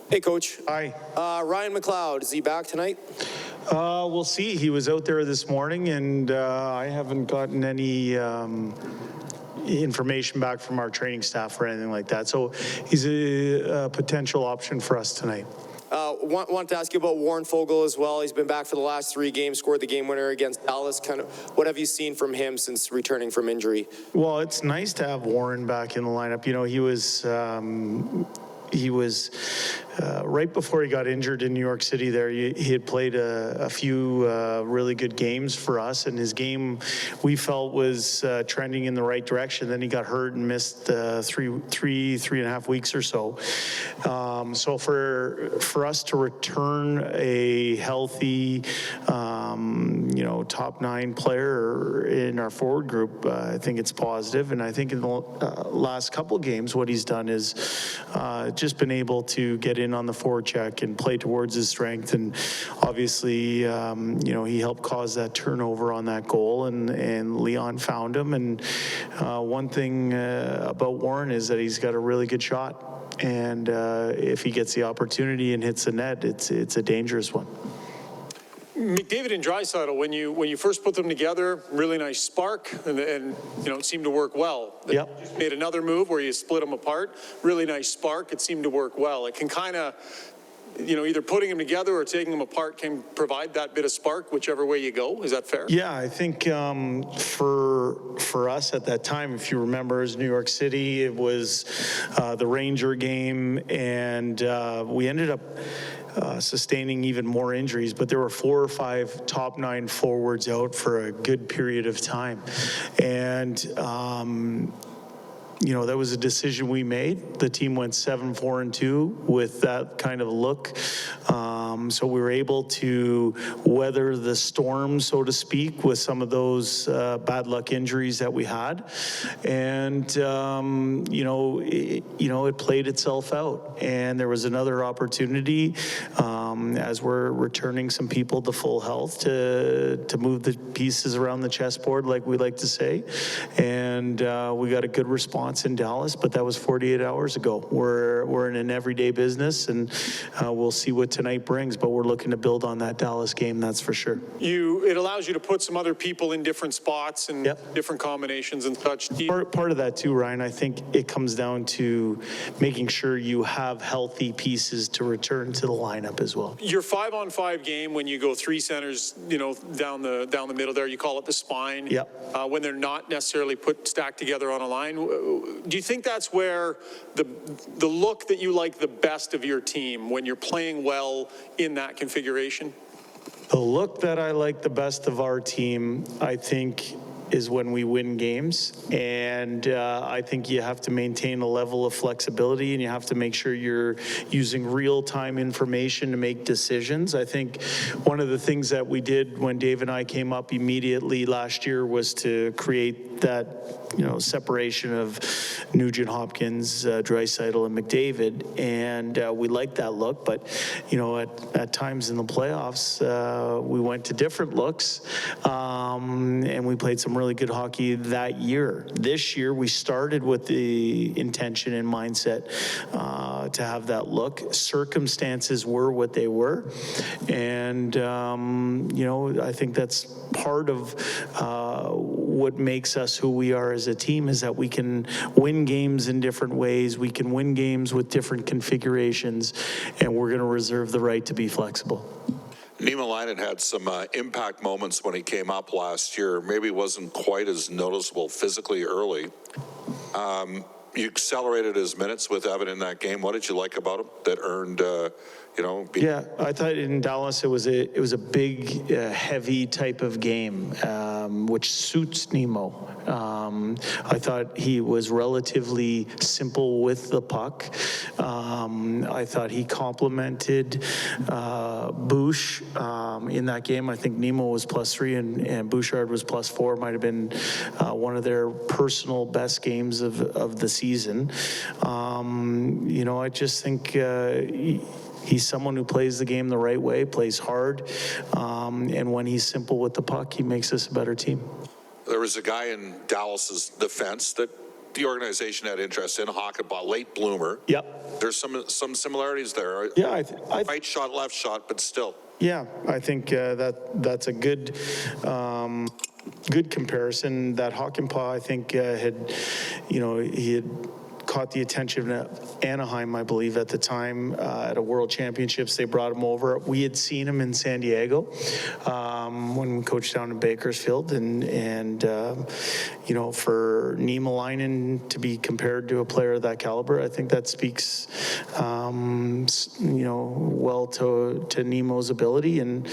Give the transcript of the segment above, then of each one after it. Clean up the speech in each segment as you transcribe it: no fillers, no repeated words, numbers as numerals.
Hey, Coach. Hi. Ryan McLeod, is he back tonight? We'll see. He was out there this morning, and I haven't gotten any information back from our training staff or anything like that. So he's a potential option for us tonight. Want to ask you about Warren Fogle as well. He's been back for the last 3 games, scored the game winner against Dallas. Kind of, what have you seen from him since returning from injury? Well, it's nice to have Warren back in the lineup. You know, he was right before he got injured in New York City there. He had played a few really good games for us, and his game we felt was trending in the right direction. Then he got hurt and missed three and a half weeks or so. So for us to return a healthy, top 9 player in our forward group, I think it's positive. And I think in the last couple games, what he's done is just been able to get in on the forecheck and play towards his strength. And obviously, he helped cause that turnover on that goal, and Leon found him. And one thing about Warren is that he's got a really good shot. And if he gets the opportunity and hits the net, it's a dangerous one. McDavid and Draisaitl, when you first put them together, really nice spark, and it seemed to work well. Yep. You just made another move where you split them apart. Really nice spark. It seemed to work well. It can kind of, either putting them together or taking them apart can provide that bit of spark, whichever way you go. Is that fair? Yeah, I think for us at that time, if you remember, as New York City, it was the Ranger game, and we ended up sustaining even more injuries, but there were 4 or 5 top 9 forwards out for a good period of time. And that was a decision we made. The team went 7-4-2 with that kind of look. So we were able to weather the storm, so to speak, with some of those bad luck injuries that we had. And, it played itself out. And there was another opportunity as we're returning some people to full health to move the pieces around the chessboard, like we like to say. And we got a good response in Dallas, but that was 48 hours ago. We're in an everyday business, and we'll see what tonight brings, but we're looking to build on that Dallas game, that's for sure. It allows you to put some other people in different spots and Yep. different combinations and such. Part of that too, Ryan, I think it comes down to making sure you have healthy pieces to return to the lineup as well. Your 5-on-5 game, when you go 3 centers, down the middle there, you call it the spine. Yep. When they're not necessarily stacked together on a line, do you think that's where the look that you like the best of your team, when you're playing well in that configuration? The look that I like the best of our team, I think, is when we win games. And I think you have to maintain a level of flexibility, and you have to make sure you're using real-time information to make decisions. I think one of the things that we did when Dave and I came up immediately last year was to create that separation of Nugent Hopkins, Draisaitl, and McDavid, and we liked that look. But at times in the playoffs, we went to different looks, and we played some really good hockey that year. This year, we started with the intention and mindset to have that look. Circumstances were what they were, and I think that's part of what makes us who we are as a team, is that we can win games in different ways. We can win games with different configurations, and we're going to reserve the right to be flexible. Niemelainen had some impact moments when he came up last year. Maybe wasn't quite as noticeable physically early. You accelerated his minutes with Evan in that game. What did you like about him that earned, Yeah, I thought in Dallas it was a big, heavy type of game, which suits Nemo. I thought he was relatively simple with the puck. I thought he complimented Bouch in that game. I think Nemo was +3 and Bouchard was +4. Might have been one of their personal best games of the season. I just think he's someone who plays the game the right way, plays hard, and when he's simple with the puck, he makes us a better team. There was a guy in Dallas's defense that the organization had interest in Hakanpää, late bloomer. Yep. There's some similarities there. Yeah, Right shot, left shot, but still. Yeah, I think that's a good good comparison. That Hakanpää, I think, he had caught the attention of Anaheim, I believe, at the time at a World Championships. They brought him over. We had seen him in San Diego when we coached down in Bakersfield, and for Niemelainen to be compared to a player of that caliber, I think that speaks, well to Nemo's ability. And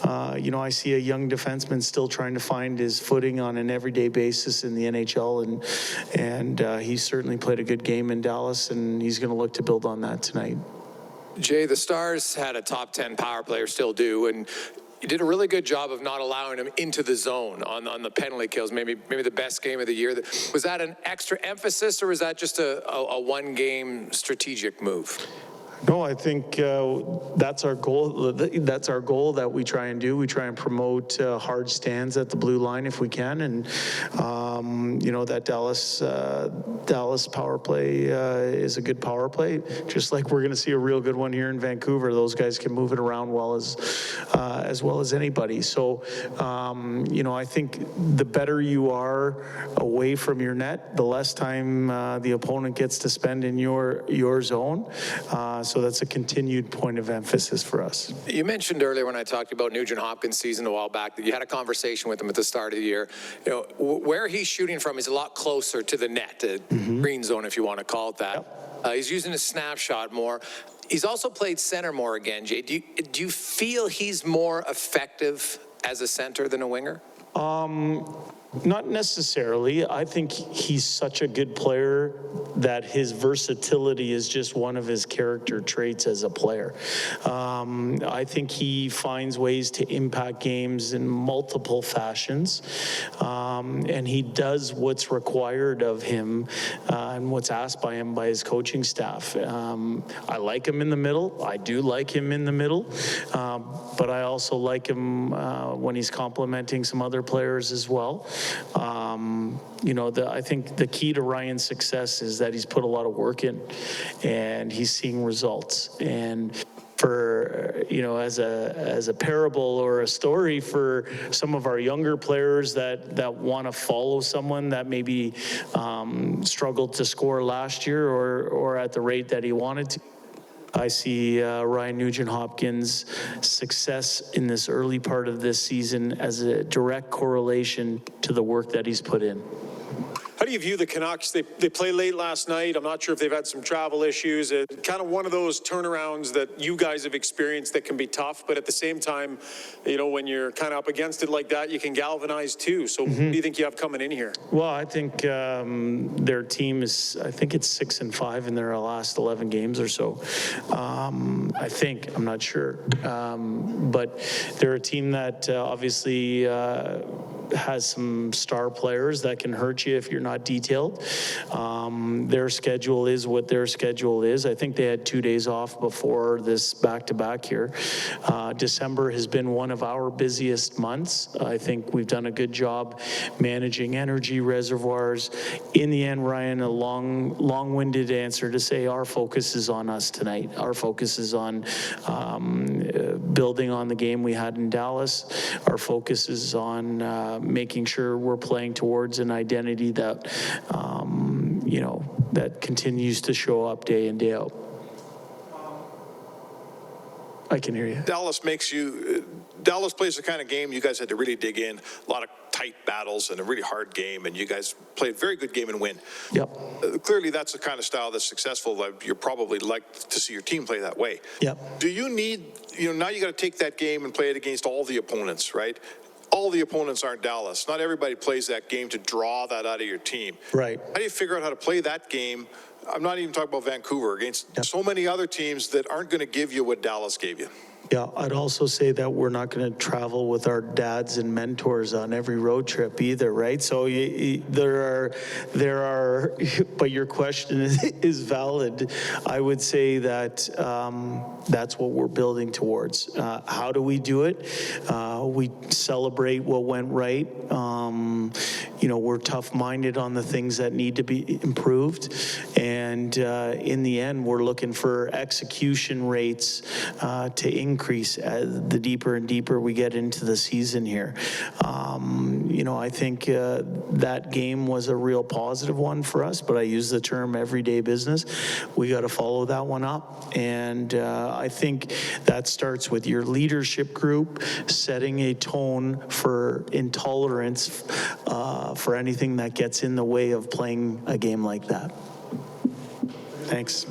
I see a young defenseman still trying to find his footing on an everyday basis in the NHL, and he certainly played a good game in Dallas, and he's going to look to build on that tonight. Jay, the Stars had a top 10 power play, or still do, and you did a really good job of not allowing him into the zone on the penalty kills. Maybe the best game of the year. Was that an extra emphasis, or was that just a one-game strategic move? No, I think that's our goal. That's our goal that we try and do. We try and promote hard stands at the blue line if we can, and that Dallas power play is a good power play. Just like we're going to see a real good one here in Vancouver. Those guys can move it around as well as anybody. So, I think the better you are away from your net, the less time the opponent gets to spend in your zone. So that's a continued point of emphasis for us. You mentioned earlier when I talked about Nugent Hopkins' season a while back that you had a conversation with him at the start of the year. Where he's shooting from is a lot closer to the net, the green zone, if you want to call it that. Yep. He's using a snapshot more. He's also played center more again, Jay. Do you feel he's more effective as a center than a winger? Not necessarily. I think he's such a good player that his versatility is just one of his character traits as a player. I think he finds ways to impact games in multiple fashions, and he does what's required of him and what's asked by him by his coaching staff. I like him in the middle. I do like him in the middle, but I also like him when he's complimenting some other players as well. I think the key to Ryan's success is that he's put a lot of work in, and he's seeing results. And for as a parable or a story for some of our younger players that want to follow someone that maybe struggled to score last year or at the rate that he wanted to. I see Ryan Nugent-Hopkins' success in this early part of this season as a direct correlation to the work that he's put in. How do you view the Canucks? They played late last night. I'm not sure if they've had some travel issues. Kind of one of those turnarounds that you guys have experienced that can be tough, but at the same time, when you're kind of up against it like that, you can galvanize too. So what do you think you have coming in here? Well, I think their team is, I think it's 6-5 in their last 11 games or so. I think, I'm not sure. But they're a team that obviously has some star players that can hurt you if you're not detailed. Their schedule is what their schedule is. I think they had 2 days off before this back-to-back here. December has been one of our busiest months. I think we've done a good job managing energy reservoirs. In the end, Ryan, a long-winded answer to say our focus is on us tonight. Our focus is on building on the game we had in Dallas. Our focus is on making sure we're playing towards an identity that, that continues to show up day in, day out. I can hear you. Dallas plays the kind of game you guys had to really dig in. A lot of tight battles and a really hard game, and you guys played a very good game and win. Yep. Clearly, that's the kind of style that's successful. You're probably like to see your team play that way. Yep. Do you need, now you got to take that game and play it against all the opponents, right? All the opponents aren't Dallas. Not everybody plays that game to draw that out of your team. Right. How do you figure out how to play that game? I'm not even talking about Vancouver, against so many other teams that aren't going to give you what Dallas gave you. Yeah, I'd also say that we're not going to travel with our dads and mentors on every road trip either, right? So there are, but your question is valid. I would say that that's what we're building towards. How do we do it? We celebrate what went right. We're tough-minded on the things that need to be improved. And in the end, we're looking for execution rates to increase as the deeper and deeper we get into the season here. I think that game was a real positive one for us, but I use the term everyday business. We got to follow that one up. And I think that starts with your leadership group setting a tone for intolerance for anything that gets in the way of playing a game like that. Thanks.